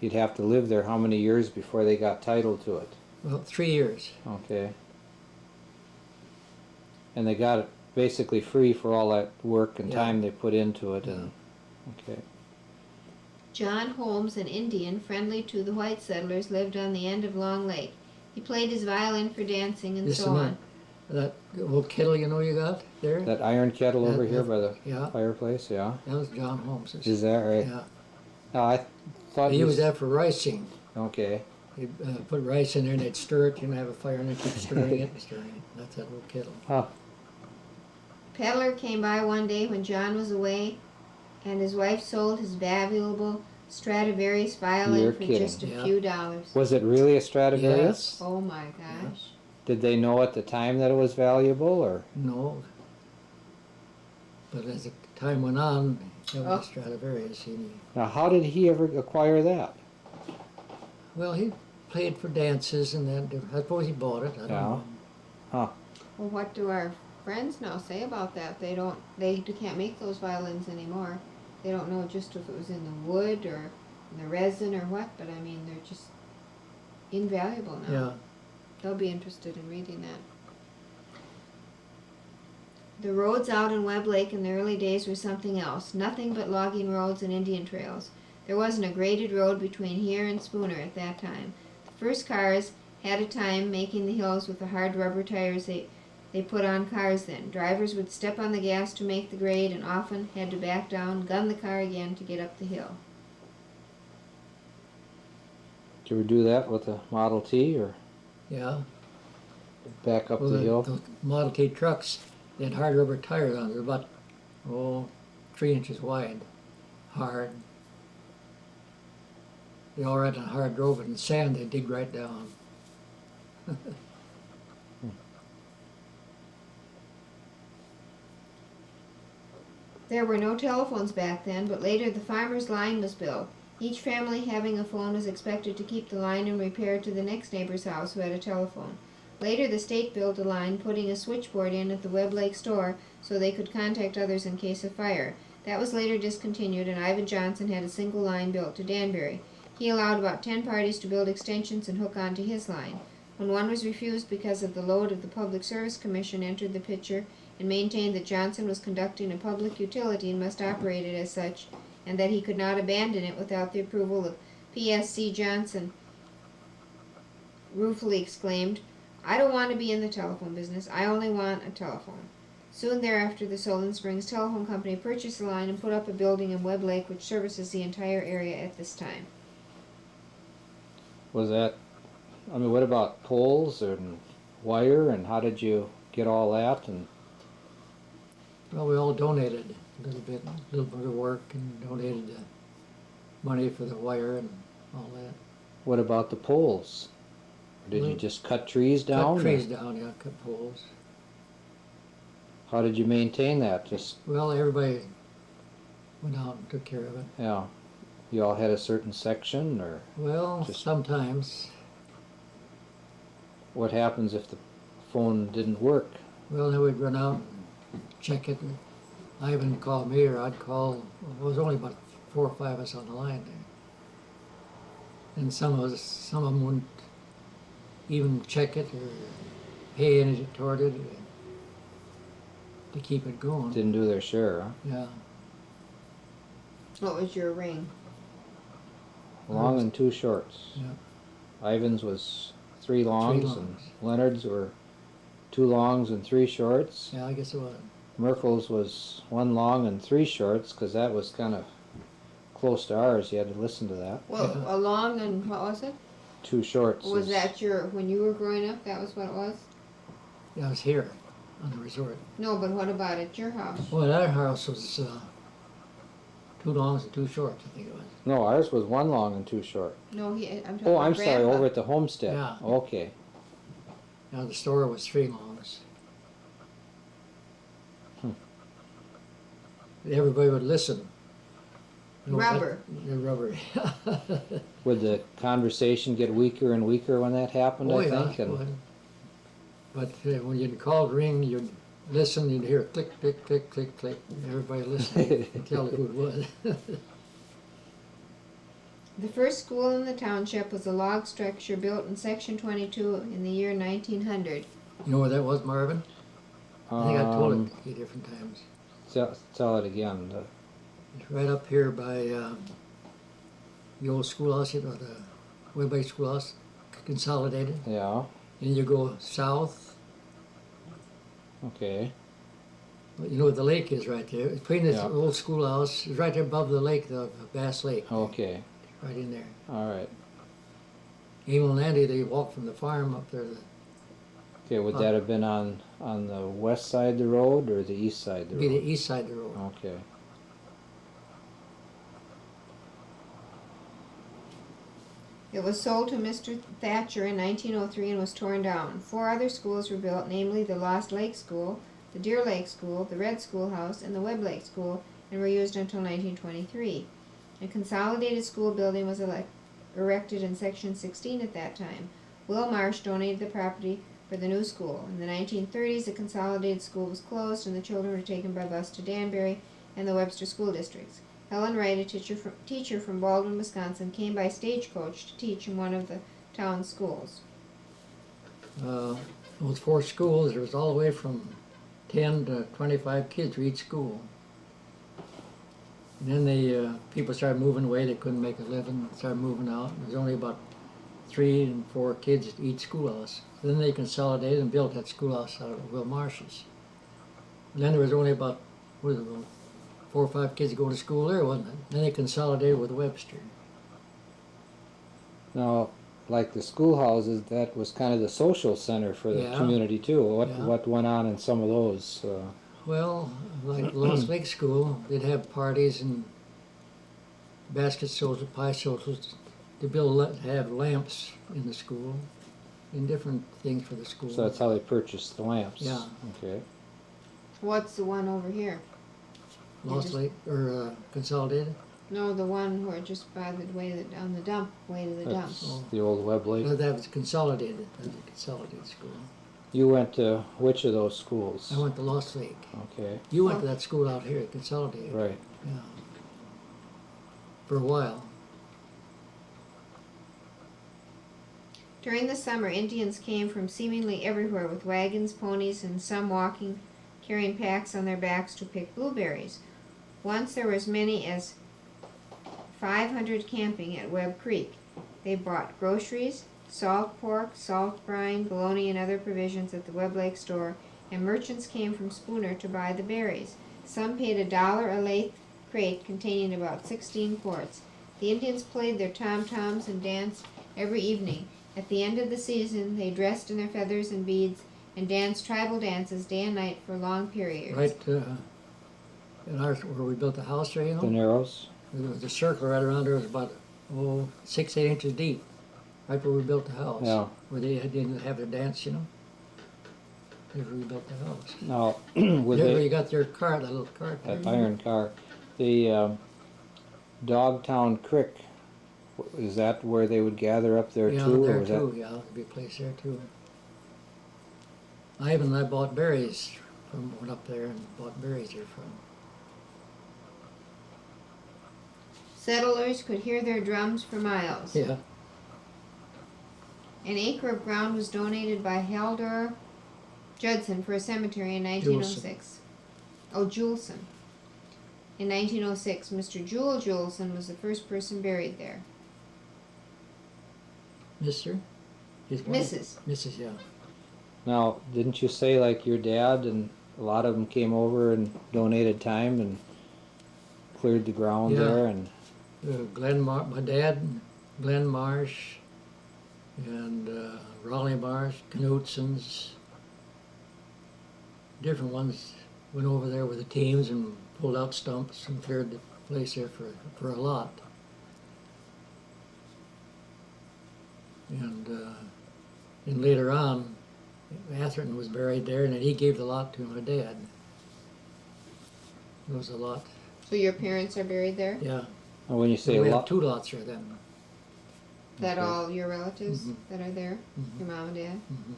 you'd have to live there how many years before they got title to it? Well, 3 years. Okay. And they got it basically free for all that work and time they put into it. And okay. John Holmes, an Indian friendly to the white settlers, lived on the end of Long Lake. He played his violin for dancing and Just so a on. minute. That old kettle you got there? That iron kettle over here by the yeah. fireplace, yeah? That was John Holmes's. Is that right? Yeah. No, I thought He used that for ricing. Okay. He'd put rice in there and they'd stir it, have a fire and they'd keep stirring it and stirring it. That's that little kettle. Huh. A peddler came by one day when John was away, and his wife sold his valuable Stradivarius violin for just a few dollars. Was it really a Stradivarius? Yes. Oh my gosh. Did they know at the time that it was valuable, or? No. But as the time went on, it was a Stradivarius. Now, how did he ever acquire that? Well, he played for dances and that. I suppose he bought it. I don't know. Huh. Well, what do our friends now say about that? They can't make those violins anymore. They don't know just if it was in the wood or in the resin or what, but I mean, they're just invaluable now. Yeah. They'll be interested in reading that. The roads out in Webb Lake in the early days were something else. Nothing but logging roads and Indian trails. There wasn't a graded road between here and Spooner at that time. The first cars had a time making the hills with the hard rubber tires they put on cars then. Drivers would step on the gas to make the grade and often had to back down, gun the car again to get up the hill. Did you ever do that with a Model T, or? Yeah. Back up the hill? The Model T trucks, they had hard rubber tires on. They're about, 3 inches wide. Hard. They all ran on hard road, and sand they dig right down. There were no telephones back then, but later the farmer's line was built. Each family having a phone was expected to keep the line in repair to the next neighbor's house who had a telephone. Later the state built a line, putting a switchboard in at the Webb Lake store so they could contact others in case of fire. That was later discontinued, and Ivan Johnson had a single line built to Danbury. He allowed about 10 parties to build extensions and hook onto his line. When one was refused because of the load of the Public Service Commission entered the picture and maintained that Johnson was conducting a public utility and must operate it as such, and that he could not abandon it without the approval of P.S.C. Johnson, ruefully exclaimed, "I don't want to be in the telephone business. I only want a telephone." Soon thereafter, the Solon Springs Telephone Company purchased the line and put up a building in Webb Lake which services the entire area at this time. Was that, what about poles and wire, and how did you get all that? And Well, we all donated a little bit of work, and donated the money for the wire and all that. what about the poles? Or did you just cut trees down? Cut trees down, yeah, cut poles. How did you maintain that? Just, Well, everybody went out and took care of it. yeah, you all had a certain section, or Well, Just- sometimes. what happens if the phone didn't work? Well, then we'd run out and check it. And Ivan would call me, or I'd call. It was only about 4 or 5 of us on the line there. And some of them wouldn't even check it or pay anything toward it to keep it going. Didn't do their share, huh? Yeah. What was your ring? Long and 2 shorts. Yeah. Ivan's was 3 longs, and longs. Leonard's were 2 longs and 3 shorts. Yeah, I guess it was. Merkel's was 1 long and 3 shorts, because that was kind of close to ours. You had to listen to that. Well, a long and what was it? 2 shorts. Was that when you were growing up, that was what it was? Yeah, I was here on the resort. No, but what about at your house? Well, our house was 2 longs and 2 shorts, I think it was. No, ours was 1 long and 2 short. No, I'm talking Oh, about I'm sorry, Grandpa. over at the homestead. Yeah. Okay. Now the store was 3 longs. Everybody would listen. Rubber. The rubber. Would the conversation get weaker and weaker when that happened, I think? it would. But when you'd call ring, you'd listen, you'd hear click, click, click, click, click. Everybody listened to tell who it was. The first school in the township was a log structure built in Section 22 in the year 1900. You know where that was, Marvin? I think I told it a few different times. Tell it again. It's right up here by the old schoolhouse, you know, the Webb Lake Schoolhouse, Consolidated. Yeah, And you go south. okay, You know where the lake is right there. Between this Yeah. old schoolhouse, it's right there above the lake, the Bass Lake. okay, Right in there. alright. Emil and Andy, they walked from the farm up there. Okay, would that have been on the west side of the road or the east side of the Be the road? east side of the road. Okay, It was sold to Mr. Thatcher in 1903 and was torn down. 4 other schools were built, namely the Lost Lake School, the Deer Lake School, the Red Schoolhouse, and the Webb Lake School, and were used until 1923. A consolidated school building was erected in Section 16 at that time. Will Marsh donated the property for the new school. In the 1930s, the consolidated school was closed and the children were taken by bus to Danbury and the Webster school districts. Helen Wright, a teacher from Baldwin, Wisconsin, came by stagecoach to teach in one of the town's schools. Those 4 schools, there was all the way from 10 to 25 kids for each school. And then the people started moving away. They couldn't make a living. Started moving out. There was only about 3 and 4 kids at each schoolhouse. So then they consolidated and built that schoolhouse out of Will Marsh's. And then there was only about, what is it, about 4 or 5 kids going to school there, wasn't it? Then they consolidated with Webster. now, like the schoolhouses, that was kind of the social center for the Yeah. community too. Yeah. What went on in some of those? Well, like Lost Lake School, they'd have parties and basket socials, pie socials. They have lamps in the school and different things for the school. So that's how they purchased the lamps? Yeah. Okay. What's the one over here? Lost Lake, or Consolidated? No, the one where just by the way that on the dump, way to the dump. That's Oh. the old Webb Lake. That was Consolidated. That was a Consolidated school. You went to which of those schools? I went to Lost Lake. Okay, You went to that school out here, Consolidated. right. Yeah. For a while. During the summer, Indians came from seemingly everywhere with wagons, ponies, and some walking, carrying packs on their backs to pick blueberries. Once there were as many as 500 camping at Webb Creek. They bought groceries, salt pork, salt brine, bologna, and other provisions at the Webb Lake store, and merchants came from Spooner to buy the berries. Some paid $1 a lathe crate containing about 16 quarts. The Indians played their tom-toms and danced every evening. At the end of the season, they dressed in their feathers and beads and danced tribal dances day and night for long periods. Right in ours, where we built the house there, you know? The Narrows? There was a circle right around there. It was about 6, 8 inches deep, right where we built the house. Yeah. Where they didn't have their dance, you know. That's where we built the house. Now, would There where they, you got your cart, that little cart. that there. iron car, the Dogtown Creek, is that where they would gather up there Yeah, too? there or was that- too. Yeah, there'd be a place there too. I bought berries from went up there and bought berries there from. Settlers could hear their drums for miles. Yeah. An acre of ground was donated by Haldor Judson for a cemetery in 1906. Oh, Julson. In 1906, Mr. Jewel Julson was the first person buried there. Mister? His wife? Mrs. Mrs. Yeah. Now, didn't you say like your dad and a lot of them came over and donated time and cleared the ground Yeah. there and My dad, Glenn Marsh, and Raleigh Marsh, Knutson's, different ones went over there with the teams and pulled out stumps and cleared the place there for a lot. And then later on, Atherton was buried there, and then he gave the lot to my dad. It was a lot, So your parents are buried there? yeah. and when you say We a have lot, 2 lots there then. That Okay. all your relatives Mhm. that are there? Mhm. Your mom and dad? Mhm.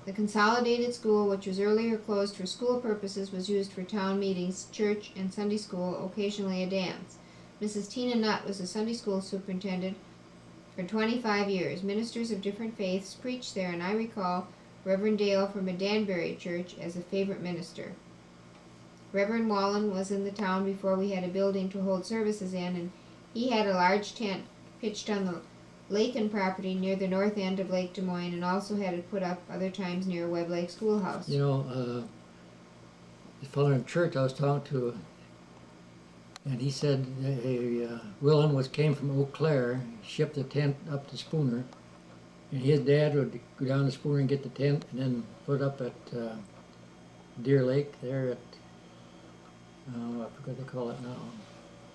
The Consolidated School, which was earlier closed for school purposes, was used for town meetings, church, and Sunday school, occasionally a dance. Mrs. Tina Nutt was the Sunday school superintendent for 25 years. Ministers of different faiths preached there, and I recall Reverend Dale from a Danbury church as a favorite minister. Reverend Wallen was in the town before we had a building to hold services in, and he had a large tent pitched on the Lakin property near the north end of Lake Des Moines, and also had it put up other times near Webb Lake Schoolhouse. You know, the fellow in church I was talking to, and he said Willin came from Eau Claire, shipped the tent up to Spooner, and his dad would go down to Spooner and get the tent, and then put up at Deer Lake there at, I forgot what they call it now,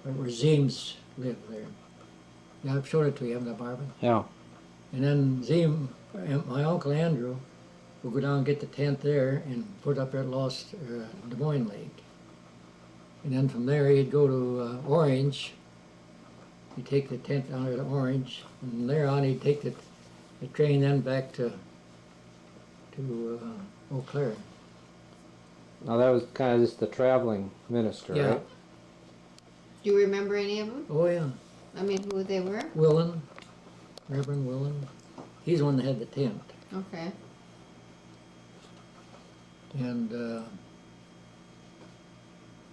where Zeems lived there. Yeah, I've showed it to you, haven't I, Marvin? Yeah. And then Zeem, my uncle Andrew, would go down and get the tent there and put up at Des Moines Lake. And then from there he'd go to Orange. He'd take the tent down there to Orange, and from there on he'd take the train then back to Eau Claire. Now that was kind of just the traveling minister, Yeah. right? Do you remember any of them? Oh yeah, I mean, who they were? Willin, Reverend Willin. He's the one that had the tent. Okay. And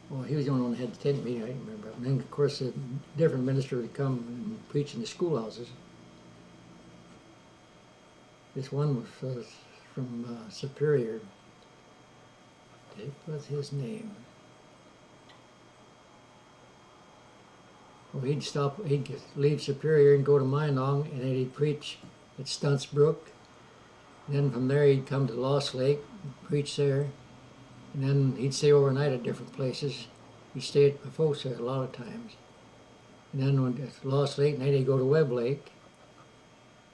well, he was the only one that had the tent meeting, I don't remember. And then, of course, a different minister would come and preach in the schoolhouses. This one was from Superior. What was his name? Well, he'd leave Superior and go to Minong, and then he'd preach at Stunts Brook. And then from there he'd come to Lost Lake, preach there. And then he'd stay overnight at different places. He'd stay at my folks there a lot of times. And then when at Lost Lake, and then he'd go to Webb Lake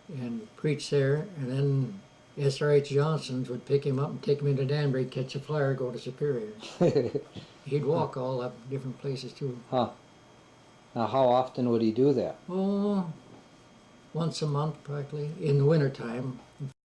and preach there. And then S.R.H. Johnson's would pick him up and take him into Danbury, catch a flyer, go to Superior. He'd walk all up different places too. Huh. Now, how often would he do that? Oh, once a month practically, in the wintertime.